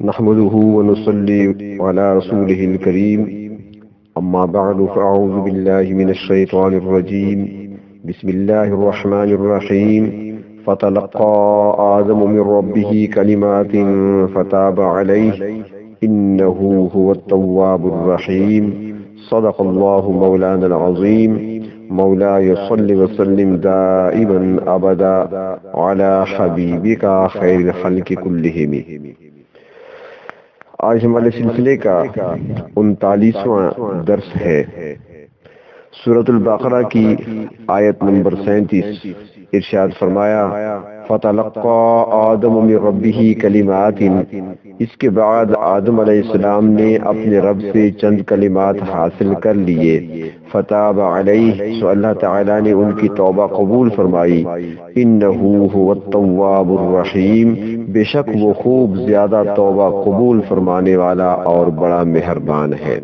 نحمده ونصلي على رسوله الكريم أما بعد فأعوذ بالله من الشيطان الرجيم بسم الله الرحمن الرحيم فتلقى آدم من ربه كلمات فتاب عليه إنه هو التواب الرحيم صدق الله مولانا العظيم مولاي صل وسلم دائما أبدا على حبيبك خير الخلق كلهم۔ آج ہمارے سلسلے کا 39واں درس ہے۔ سورۃ البقرہ کی آیت نمبر 37 ارشاد فرمایا فتلقى آدم من ربه کلمات، اس کے بعد آدم علیہ السلام نے اپنے رب سے چند کلمات حاصل کر لیے، فتاب علیہ، سو اللہ تعالیٰ نے ان کی توبہ قبول فرمائی، انہ هو التواب الرحیم، بے شک وہ خوب زیادہ توبہ قبول فرمانے والا اور بڑا مہربان ہے۔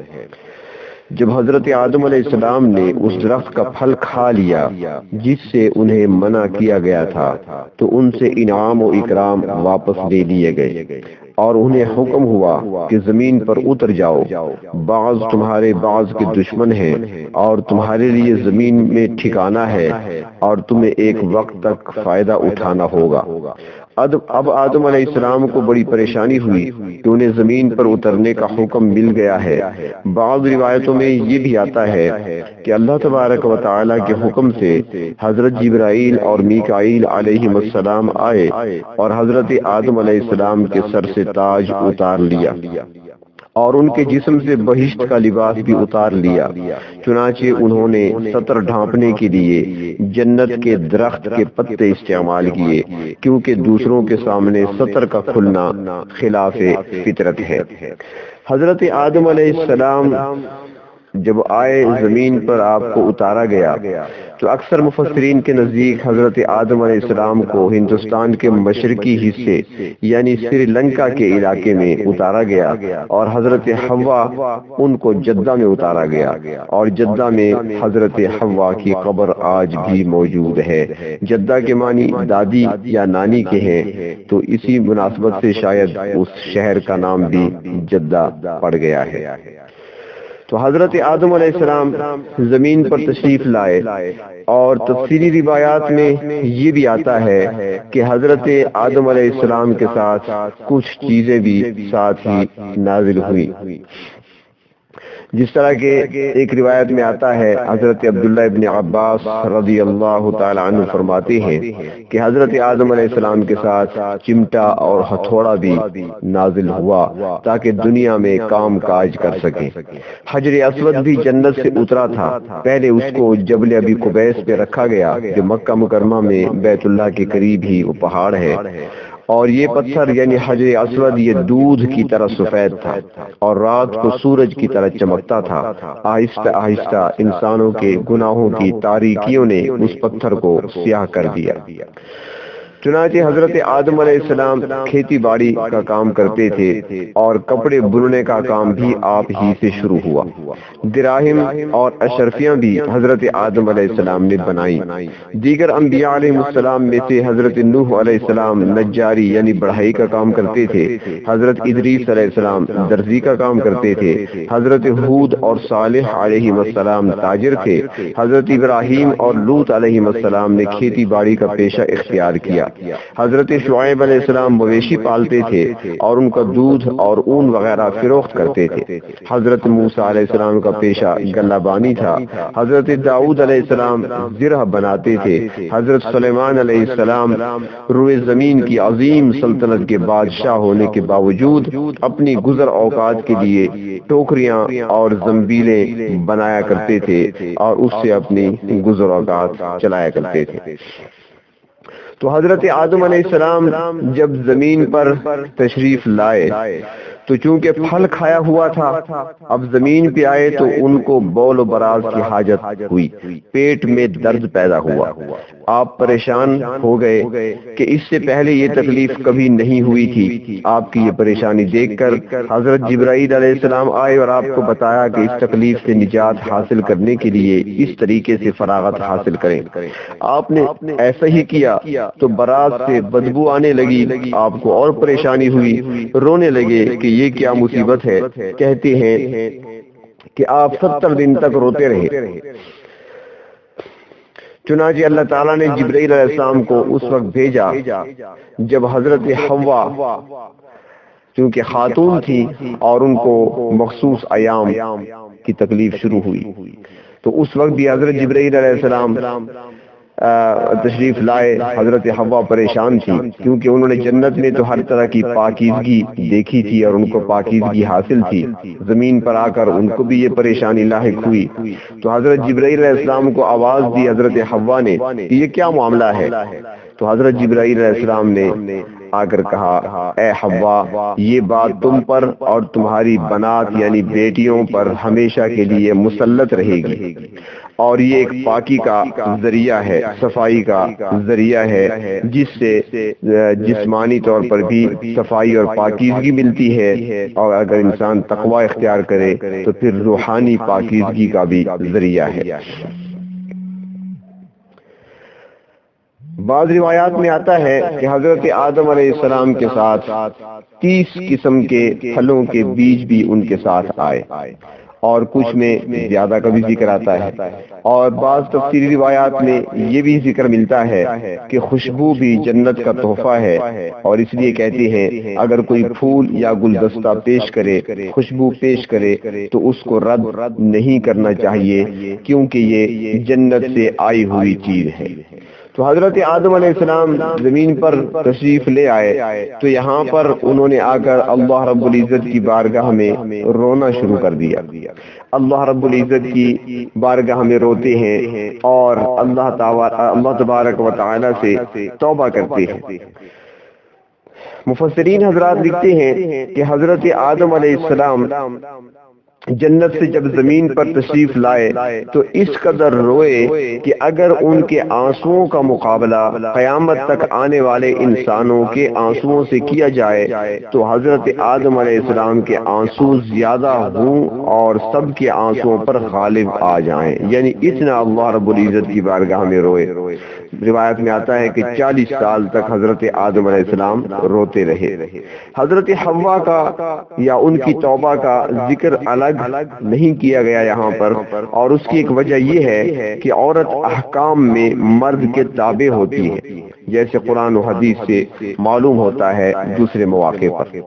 جب حضرت آدم علیہ السلام نے اس درخت کا پھل کھا لیا جس سے انہیں منع کیا گیا تھا تو ان سے انعام و اکرام واپس لے لیے گئے اور انہیں حکم ہوا کہ زمین پر اتر جاؤ، بعض تمہارے بعض کے دشمن ہیں اور تمہارے لیے زمین میں ٹھکانہ ہے اور تمہیں ایک وقت تک فائدہ اٹھانا ہوگا۔ اب آدم علیہ السلام کو بڑی پریشانی ہوئی کہ انہیں زمین پر اترنے کا حکم مل گیا ہے۔ بعض روایتوں میں یہ بھی آتا ہے کہ اللہ تبارک و تعالیٰ کے حکم سے حضرت جبرائیل اور میکائیل علیہ السلام آئے اور حضرت آدم علیہ السلام کے سر سے تاج اتار لیا اور ان کے جسم سے بہشت کا لباس بھی اتار لیا، چنانچہ انہوں نے ستر ڈھانپنے کے لیے جنت کے درخت کے پتے استعمال کیے، کیونکہ دوسروں کے سامنے ستر کا کھلنا خلاف فطرت ہے۔ حضرت آدم علیہ السلام جب آئے زمین پر آپ کو اتارا گیا تو اکثر مفسرین کے نزدیک حضرت آدم علیہ السلام کو ہندوستان کے مشرقی حصے یعنی سری لنکا کے علاقے میں اتارا گیا اور حضرت حوا ان کو جدہ میں اتارا گیا، اور جدہ میں حضرت حوا کی قبر آج بھی موجود ہے۔ جدہ کے معنی دادی یا نانی کے ہیں، تو اسی مناسبت سے شاید اس شہر کا نام بھی جدہ پڑ گیا ہے۔ تو حضرت آدم علیہ السلام زمین پر تشریف لائے اور تفسیری روایات میں یہ بھی آتا ہے کہ حضرت آدم علیہ السلام کے ساتھ کچھ چیزیں بھی ساتھ ہی نازل ہوئی، جس طرح کہ ایک روایت میں آتا ہے، حضرت عبداللہ ابن عباس رضی اللہ تعالی عنہ فرماتے ہیں کہ حضرت آدم علیہ السلام کے ساتھ چمٹا اور ہتھوڑا بھی نازل ہوا تاکہ دنیا میں کام کاج کر سکیں۔ حجر اسود بھی جنت سے اترا تھا، پہلے اس کو جبل ابی قبیس پہ رکھا گیا جو مکہ مکرمہ میں بیت اللہ کے قریب ہی وہ پہاڑ ہے، اور یہ پتھر یعنی حجر اسود یہ دودھ کی طرح سفید تھا اور رات کو سورج کی طرح چمکتا تھا۔ آہستہ آہستہ انسانوں کے گناہوں کی تاریکیوں نے اس پتھر کو سیاہ کر دیا۔ چنانچہ حضرت آدم علیہ السلام کھیتی باڑی کا کام کرتے تھے اور کپڑے بننے کا کام بھی آپ ہی سے شروع ہوا۔ دراہم اور اشرفیاں بھی حضرت آدم علیہ السلام نے بنائی۔ دیگر انبیاء علیہ السلام میں سے حضرت نوح علیہ السلام نجاری یعنی بڑھائی کا کام کرتے تھے، حضرت ادریس علیہ السلام درزی کا کام کرتے تھے، حضرت ہود اور صالح علیہ السلام تاجر تھے، حضرت ابراہیم اور لوط علیہ السلام نے کھیتی باڑی کا پیشہ اختیار کیا، حضرت شعیب علیہ السلام مویشی پالتے تھے اور ان کا دودھ اور اون وغیرہ فروخت کرتے تھے، حضرت موسیٰ علیہ السلام کا پیشہ غلہ بانی تھا، حضرت داؤد علیہ السلام زرہ بناتے تھے، حضرت سلیمان علیہ السلام روئے زمین کی عظیم سلطنت کے بادشاہ ہونے کے باوجود اپنی گزر اوقات کے لیے ٹوکریاں اور زنبیلیں بنایا کرتے تھے اور اس سے اپنی گزر اوقات چلایا کرتے تھے۔ تو حضرت آدم علیہ السلام جب زمین پر تشریف لائے تو چونکہ پھل کھایا ہوا تھا اب زمین پہ آئے تو ان کو بول و براز کی حاجت ہوئی، پیٹ میں درد پیدا ہوا، آپ پریشان ہو گئے کہ اس سے پہلے یہ تکلیف کبھی نہیں ہوئی تھی۔ آپ کی یہ پریشانی دیکھ کر حضرت جبرائیل علیہ السلام آئے اور آپ کو بتایا کہ اس تکلیف سے نجات حاصل کرنے کے لیے اس طریقے سے فراغت حاصل کریں۔ آپ نے ایسا ہی کیا تو براز سے بدبو آنے لگی، آپ کو اور پریشانی ہوئی، رونے لگے کہ یہ کیا مصیبت ہے۔ کہتے ہیں کہ آپ 70 دن تک روتے رہے۔ چنانچہ اللہ تعالیٰ نے جبرائیل علیہ السلام کو اس وقت بھیجا جب حضرت حوا چونکہ خاتون تھی اور ان کو مخصوص ایام کی تکلیف شروع ہوئی، تو اس وقت بھی حضرت جبرائیل علیہ السلام تشریف لائے۔ حضرت حوا پریشان تھی کیونکہ انہوں نے جنت میں تو ہر طرح کی پاکیزگی دیکھی تھی اور ان کو پاکیزگی حاصل تھی، زمین پر آ کر ان کو بھی یہ پریشانی لاحق ہوئی۔ تو حضرت جبرائیل علیہ السلام کو آواز دی حضرت حوا نے کہ یہ کیا معاملہ ہے؟ تو حضرت جبرائیل علیہ السلام نے آ کر کہا، اے حوا، یہ بات تم پر اور تمہاری بنات یعنی بیٹیوں پر ہمیشہ کے لیے مسلط رہے گی، اور یہ ایک پاکی کا ذریعہ ہے، صفائی کا ذریعہ ہے، جس سے جسمانی طور پر بھی صفائی اور پاکیزگی ملتی ہے، اور اگر انسان تقوی اختیار کرے تو پھر روحانی پاکیزگی کا بھی ذریعہ ہے۔ بعض روایات میں آتا ہے کہ حضرت آدم علیہ السلام کے ساتھ 30 قسم کے پھلوں کے بیج بھی ان کے ساتھ آئے، اور کچھ میں زیادہ کا بھی ذکر آتا ہے، اور بعض تفسیری روایات میں یہ بھی ذکر ملتا ہے کہ خوشبو بھی جنت کا تحفہ ہے، اور اس لیے کہتے ہیں اگر کوئی پھول یا گلدستہ پیش کرے، خوشبو پیش کرے تو اس کو رد نہیں کرنا چاہیے، کیونکہ یہ جنت سے آئی ہوئی چیز ہے۔ تو حضرت آدم علیہ السلام زمین پر تشریف لے آئے تو یہاں پر انہوں نے آ کر اللہ رب العزت کی بارگاہ میں رونا شروع کر دیا۔ اللہ رب العزت کی بارگاہ میں روتے ہیں اور اللہ تبارک و تعالی سے توبہ کرتے ہیں۔ مفسرین حضرات لکھتے ہیں کہ حضرت آدم علیہ السلام جنت سے جب زمین پر تشریف لائے تو اس قدر روئے کہ اگر ان کے آنسوؤں کا مقابلہ قیامت تک آنے والے انسانوں کے آنسوؤں سے کیا جائے تو حضرت آدم علیہ السلام کے آنسو زیادہ ہوں اور سب کے آنسوؤں پر غالب آ جائیں، یعنی اتنا اللہ رب العزت کی بارگاہ میں روئے۔ روایت میں آتا ہے کہ 40 سال تک حضرت آدم علیہ السلام روتے رہے۔ حضرت حوا کا یا ان کی توبہ کا ذکر الگ نہیں کیا گیا یہاں پر، اور اس کی ایک وجہ یہ ہے کہ عورت احکام میں مرد کے تابع ہوتی ہے، جیسے قرآن و حدیث سے معلوم ہوتا ہے دوسرے مواقع پر۔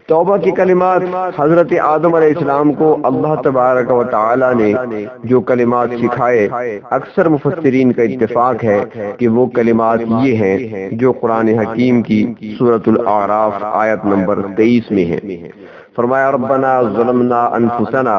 توبہ کے کلمات حضرت آدم علیہ السلام کو اللہ تبارک و تعالی نے جو کلمات سکھائے، اکثر مفسرین کا اتفاق ہے کہ وہ کلمات یہ ہیں جو قرآن حکیم کی سورۃ الاعراف آیت نمبر 23 میں ہیں۔ فرمایا ربنا ظلمنا انفسنا،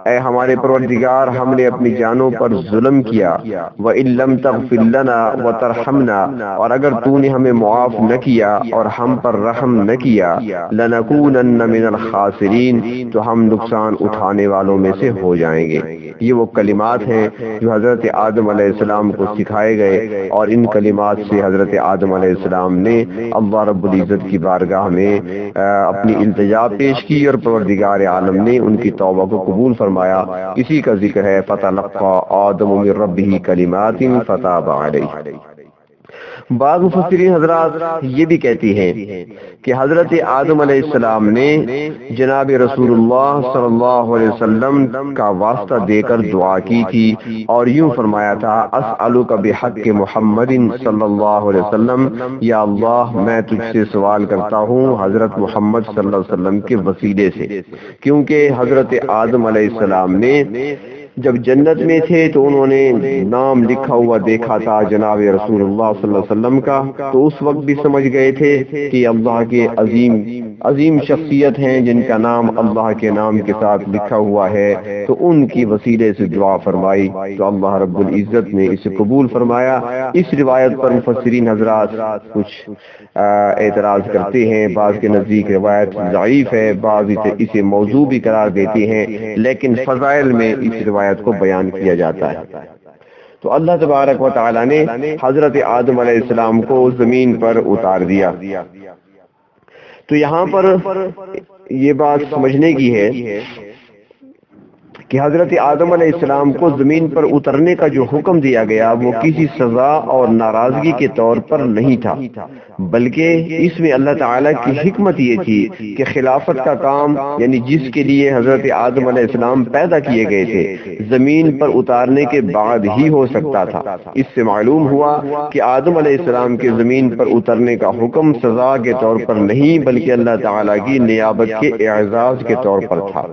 اے ہمارے پروردگار ہم نے اپنی جانوں پر ظلم کیا، وَإِن لَّمْ تَغْفِرْ لَنَا وَتَرْحَمْنَا، اور اگر تو نے ہمیں معاف نہ کیا اور ہم پر رحم نہ کیا، لَنَكُونَنَّ مِنَ الْخَاسِرِينَ، تو ہم نقصان اٹھانے والوں میں سے ہو جائیں گے۔ یہ وہ کلمات ہیں جو حضرت آدم علیہ السلام کو سکھائے گئے، اور ان کلمات سے حضرت آدم علیہ السلام نے اللہ رب العزت کی بارگاہ میں اپنی التجا پیش کی، اور پروردگار عالم نے ان کی توبہ کو قبول فرمایا۔ اسی کا ذکر ہے فَتَلَقَّى آدَمُ مِن رَّبِّهِ كَلِمَاتٍ فَتَابَ عَلَيْهِ۔ بعض مفسرین حضرات یہ بھی کہتی ہیں کہ حضرت آدم علیہ السلام نے جناب رسول اللہ صلی اللہ علیہ وسلم کا واسطہ دے کر دعا کی تھی، اور یوں فرمایا تھا اسألک بحق محمد صلی اللہ علیہ وسلم، یا اللہ میں تجھ سے سوال کرتا ہوں حضرت محمد صلی اللہ علیہ وسلم کے وسیلے سے، کیونکہ حضرت آدم علیہ السلام نے جب جنت میں تھے تو انہوں نے نام لکھا ہوا دیکھا تھا جناب رسول اللہ صلی اللہ علیہ وسلم کا، تو اس وقت بھی سمجھ گئے تھے کہ اللہ کے عظیم عظیم شخصیت ہیں جن کا نام اللہ کے نام کے ساتھ لکھا ہوا ہے، تو ان کی وسیلے سے دعا فرمائی تو اللہ رب العزت نے اسے قبول فرمایا۔ اس روایت پر مفسرین حضرات کچھ اعتراض کرتے ہیں، بعض کے نزدیک روایت ضعیف ہے، بعض اسے موضوع بھی قرار دیتے ہیں، لیکن فضائل میں اس روایت کو بیان کیا جاتا ہے۔ تو اللہ تبارک و تعالی نے حضرت آدم علیہ السلام کو زمین پر اتار دیا۔ تو یہاں پر یہ بات سمجھنے کی ہے کہ حضرت آدم علیہ السلام کو زمین پر اترنے کا جو حکم دیا گیا وہ کسی سزا اور ناراضگی کے طور پر نہیں تھا، بلکہ اس میں اللہ تعالیٰ کی حکمت یہ تھی کہ خلافت کا کام، یعنی جس کے لیے حضرت آدم علیہ السلام پیدا کیے گئے تھے، زمین پر اتارنے کے بعد ہی ہو سکتا تھا۔ اس سے معلوم ہوا کہ آدم علیہ السلام کے زمین پر اترنے کا حکم سزا کے طور پر نہیں بلکہ اللہ تعالیٰ کی نیابت کے اعزاز کے طور پر تھا۔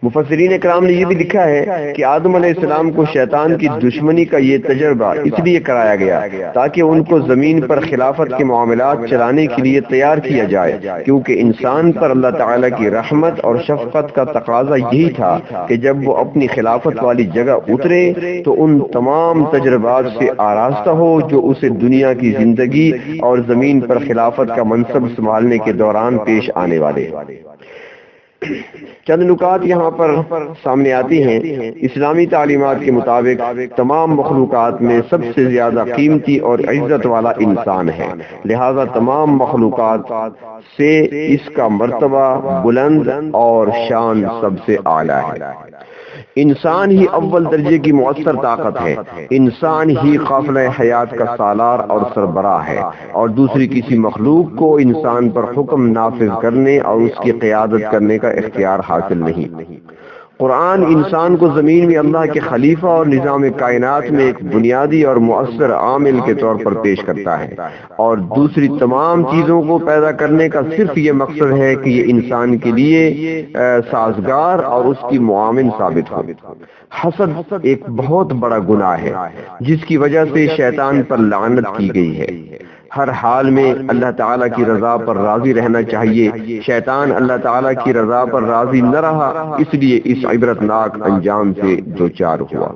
مفسرین اکرام نے یہ بھی لکھا ہے کہ آدم علیہ السلام کو شیطان کی دشمنی کا یہ تجربہ اس لیے کرایا گیا تاکہ ان کو زمین پر خلافت کے معاملات چلانے کے لیے تیار کیا جائے، کیونکہ انسان پر اللہ تعالیٰ کی رحمت اور شفقت کا تقاضا یہی تھا کہ جب وہ اپنی خلافت والی جگہ اترے تو ان تمام تجربات سے آراستہ ہو جو اسے دنیا کی زندگی اور زمین پر خلافت کا منصب سنبھالنے کے دوران پیش آنے والے۔ چند نکات یہاں پر سامنے آتی ہیں۔ اسلامی تعلیمات کے مطابق تمام مخلوقات میں سب سے زیادہ قیمتی اور عزت والا انسان ہے، لہذا تمام مخلوقات سے اس کا مرتبہ بلند اور شان سب سے اعلیٰ ہے۔ انسان ہی اول درجے کی مؤثر طاقت ہے، انسان ہی قافلہ حیات کا سالار اور سربراہ ہے، اور دوسری کسی مخلوق کو انسان پر حکم نافذ کرنے اور اس کی قیادت کرنے کا اختیار حاصل نہیں۔ قرآن انسان کو زمین میں اللہ کے خلیفہ اور نظام کائنات میں ایک بنیادی اور مؤثر عامل کے طور پر پیش کرتا ہے، اور دوسری تمام چیزوں کو پیدا کرنے کا صرف یہ مقصد ہے کہ یہ انسان کے لیے سازگار اور اس کی معاون ثابت ہو۔ حسد ایک بہت بڑا گناہ ہے جس کی وجہ سے شیطان پر لعنت کی گئی ہے۔ ہر حال میں اللہ تعالیٰ کی رضا پر راضی رہنا چاہیے۔ شیطان اللہ تعالیٰ کی رضا پر راضی نہ رہا، اس لیے اس عبرتناک انجام سے دوچار ہوا۔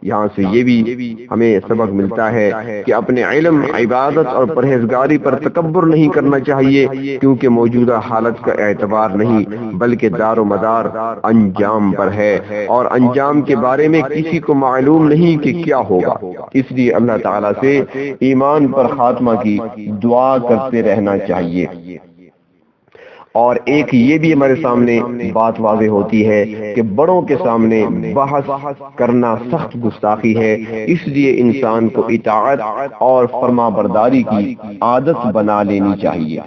یہاں سے یہ بھی ہمیں سبق ملتا ہے کہ اپنے علم، عبادت اور پرہیزگاری پر تکبر نہیں کرنا چاہیے، کیونکہ موجودہ حالت کا اعتبار نہیں بلکہ دار و مدار انجام پر ہے، اور انجام کے بارے میں کسی کو معلوم نہیں کہ کیا ہوگا۔ اس لیے اللہ تعالیٰ سے ایمان پر خاتمہ کی دعا کرتے رہنا چاہیے۔ اور ایک یہ بھی ہمارے سامنے بات واضح ہوتی ہے کہ بڑوں کے سامنے بحث کرنا سخت گستاخی ہے، اس لیے انسان کو اطاعت اور فرما برداری کی عادت بنا لینی چاہیے۔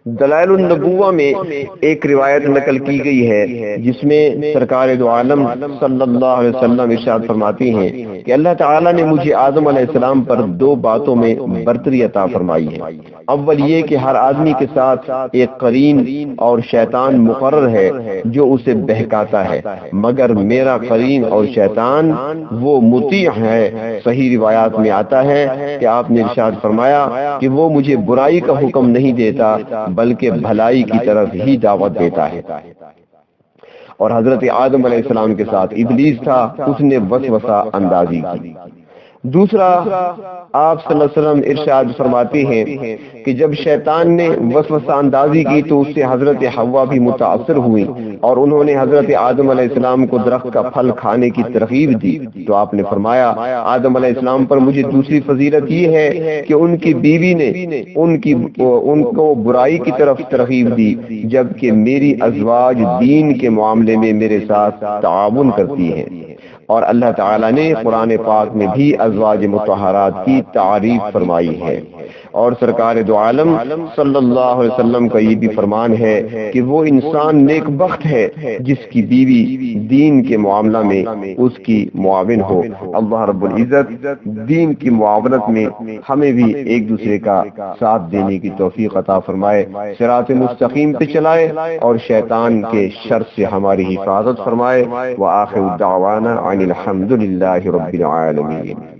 دلائل النبوہ میں ایک روایت نقل کی گئی ہے جس میں سرکار دو عالم صلی اللہ علیہ وسلم ارشاد فرماتی ہیں کہ اللہ تعالیٰ نے مجھے آدم علیہ السلام پر دو باتوں میں برتری عطا فرمائی ہے۔ اول یہ کہ ہر آدمی کے ساتھ ایک قرین اور شیطان مقرر ہے جو اسے بہکاتا ہے، مگر میرا قرین اور شیطان وہ مطیع ہے۔ صحیح روایات میں آتا ہے کہ آپ نے ارشاد فرمایا کہ وہ مجھے برائی کا حکم نہیں دیتا بلکہ بھلائی کی طرف ہی دعوت دیتا ہے۔ اور حضرت آدم علیہ السلام کے ساتھ ابلیس تھا، اس نے وسوسہ اندازی کی۔ دوسرا، آپ صلی اللہ علیہ وسلم ارشاد فرماتے ہیں کہ جب شیطان نے وسوسہ اندازی کی تو اس سے حضرت حوا بھی متاثر ہوئی اور انہوں نے حضرت آدم علیہ السلام کو درخت کا پھل کھانے کی ترغیب دی۔ تو آپ نے فرمایا آدم علیہ السلام پر مجھے دوسری فضیلت یہ ہے کہ ان کی بیوی نے ان کو برائی کی طرف ترغیب دی، جبکہ میری ازواج دین کے معاملے میں میرے ساتھ تعاون کرتی ہیں۔ اور اللہ تعالیٰ نے قرآن پاک میں بھی ازواج مطہرات کی تعریف فرمائی ہے۔ اور سرکار دو عالم صلی اللہ علیہ وسلم کا یہ بھی فرمان ہے کہ وہ انسان نیک بخت ہے جس کی بیوی دین کے معاملہ میں اس کی معاون ہو۔ اللہ رب العزت دین کی معاونت میں ہمیں بھی ایک دوسرے کا ساتھ دینے کی توفیق عطا فرمائے، صراط مستقیم پہ چلائے اور شیطان کے شر سے ہماری حفاظت فرمائے۔ وآخر دعوانا ان الحمد للہ رب العالمین۔